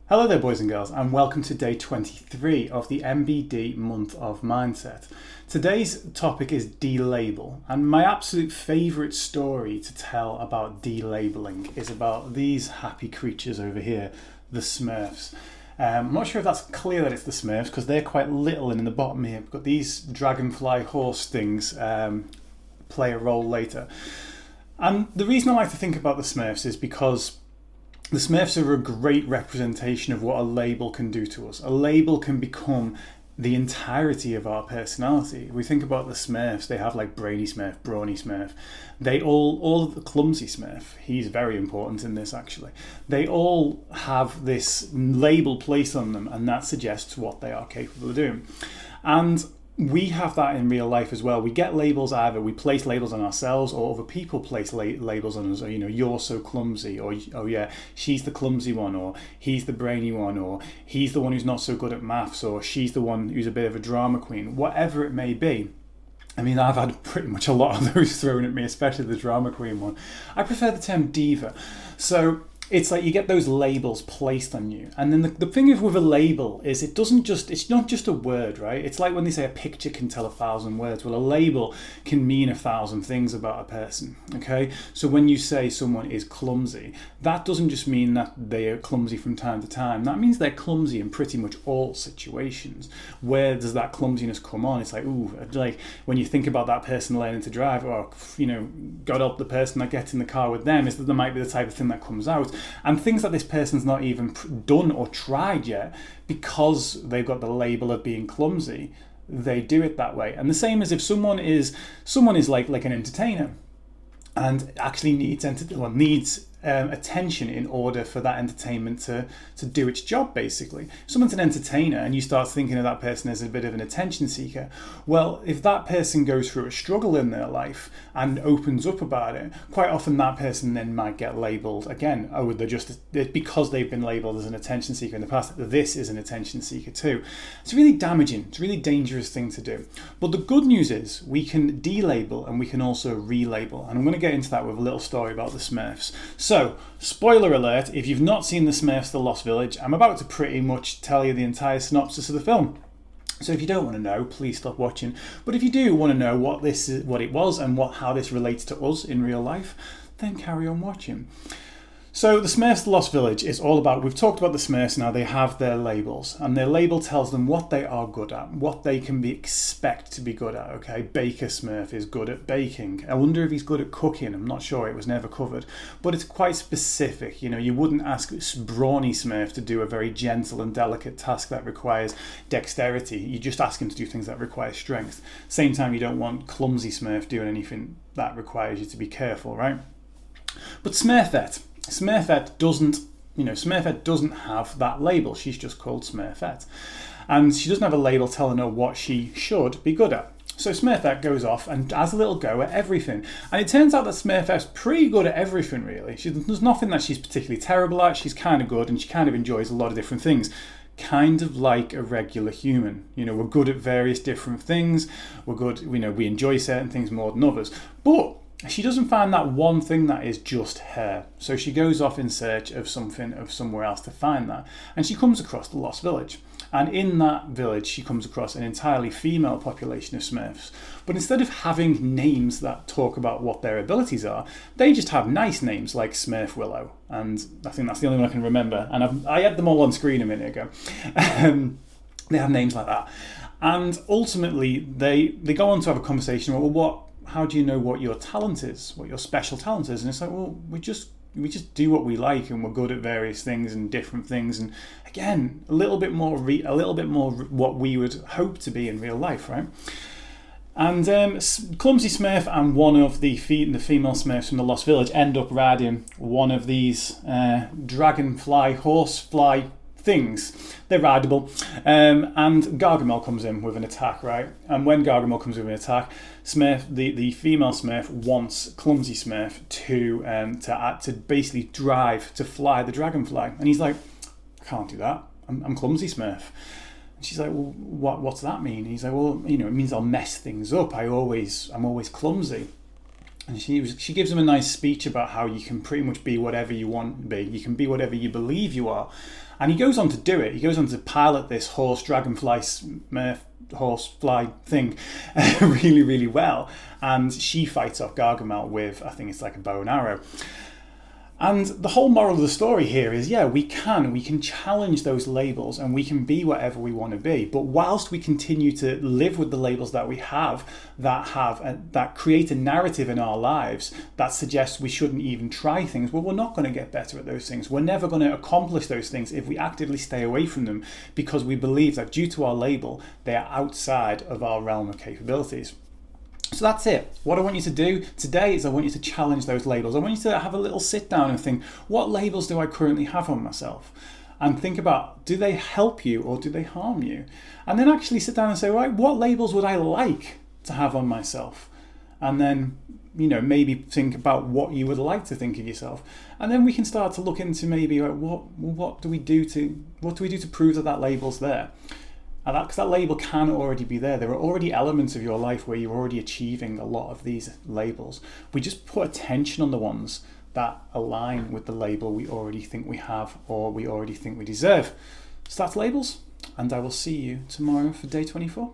Hello there, boys and girls, and welcome to day 23 of the MBD Month of Mindset. Today's topic is delabel, and my absolute favourite story to tell about delabeling is about these happy creatures over here, the Smurfs. I'm not sure if that's clear that it's the Smurfs because they're quite little, and in the bottom here we've got these dragonfly horse things play a role later. And the reason I like to think about the Smurfs is because the Smurfs are a great representation of what a label can do to us. A label can become the entirety of our personality. If we think about the Smurfs, they have like Brainy Smurf, Brawny Smurf. They all of the Clumsy Smurf, he's very important in this actually. They all have this label placed on them, and that suggests what they are capable of doing. And we have that in real life as well. We get labels, either we place labels on ourselves or other people place labels on us. Or, you're so clumsy, or oh yeah, she's the clumsy one, or he's the brainy one, or he's the one who's not so good at maths, or she's the one who's a bit of a drama queen, whatever it may be. I mean, I've had pretty much a lot of those thrown at me, especially the drama queen one. I prefer the term diva. So it's like you get those labels placed on you. And then the thing with a label is it's not just a word, right? It's like when they say a picture can tell 1,000 words. Well, a label can mean 1,000 things about a person, okay? So when you say someone is clumsy, that doesn't just mean that they are clumsy from time to time. That means they're clumsy in pretty much all situations. Where does that clumsiness come on? It's like, ooh, like when you think about that person learning to drive, or, God help the person that gets in the car with them, is that there might be the type of thing that comes out. And things that this person's not even done or tried yet, because they've got the label of being clumsy, they do it that way. And the same as if someone is like an entertainer and actually needs attention in order for that entertainment to do its job, basically. If someone's an entertainer and you start thinking of that person as a bit of an attention seeker, well, if that person goes through a struggle in their life and opens up about it, quite often that person then might get labelled again, because they've been labelled as an attention seeker in the past, this is an attention seeker too. It's really damaging. It's a really dangerous thing to do. But the good news is we can delabel and we can also relabel. And I'm going to get into that with a little story about the Smurfs. So, spoiler alert, if you've not seen the Smurfs The Lost Village, I'm about to pretty much tell you the entire synopsis of the film. So if you don't want to know, please stop watching. But if you do want to know what it was and how this relates to us in real life, then carry on watching. So the Smurfs The Lost Village is all about, we've talked about the Smurfs now, they have their labels, and their label tells them what they are good at, what they can expect to be good at, okay? Baker Smurf is good at baking. I wonder if he's good at cooking, I'm not sure, it was never covered. But it's quite specific, you wouldn't ask Brawny Smurf to do a very gentle and delicate task that requires dexterity, you just ask him to do things that require strength. Same time, you don't want Clumsy Smurf doing anything that requires you to be careful, right? But Smurfette doesn't have that label. She's just called Smurfette. And she doesn't have a label telling her what she should be good at. So Smurfette goes off and has a little go at everything. And it turns out that Smurfette's pretty good at everything, really. There's nothing that she's particularly terrible at. She's kind of good and she kind of enjoys a lot of different things. Kind of like a regular human. We're good at various different things. We're good, we enjoy certain things more than others. But she doesn't find that one thing that is just her. So she goes off in search of somewhere else to find that. And she comes across the Lost Village. And in that village, she comes across an entirely female population of Smurfs. But instead of having names that talk about what their abilities are, they just have nice names like Smurf Willow. And I think that's the only one I can remember. And I had them all on screen a minute ago. They have names like that. And ultimately, they go on to have a conversation about, how do you know what your talent is, what your special talent is? And it's like, well, we just do what we like, and we're good at various things and different things. And again, a little bit more what we would hope to be in real life, right? And Clumsy Smurf and one of the female Smurfs from the Lost Village end up riding one of these dragonfly, horsefly things. They're rideable. And Gargamel comes in with an attack, right? And when Gargamel comes in with an attack, Smurf, the female Smurf, wants Clumsy Smurf to basically fly the dragonfly. And he's like, I can't do that. I'm Clumsy Smurf. And she's like, well, what's that mean? And he's like, well, it means I'll mess things up. I'm always clumsy. And she gives him a nice speech about how you can pretty much be whatever you want to be. You can be whatever you believe you are. And he goes on to do it. He goes on to pilot this horse, dragonfly, Smurf, horsefly thing really, really well. And she fights off Gargamel with, I think it's like a bow and arrow. And the whole moral of the story here is, yeah, we can challenge those labels and we can be whatever we want to be. But whilst we continue to live with the labels that we have that create a narrative in our lives that suggests we shouldn't even try things, well, we're not going to get better at those things. We're never going to accomplish those things if we actively stay away from them, because we believe that due to our label, they are outside of our realm of capabilities. So that's it. What I want you to do today is I want you to challenge those labels. I want you to have a little sit down and think, what labels do I currently have on myself? And think about, do they help you or do they harm you? And then actually sit down and say, right, what labels would I like to have on myself? And then, maybe think about what you would like to think of yourself. And then we can start to look into maybe like, what do we do to prove that label's there? Because that label can already be there. There are already elements of your life where you're already achieving a lot of these labels. We just put attention on the ones that align with the label we already think we have or we already think we deserve. So that's labels, and I will see you tomorrow for day 24.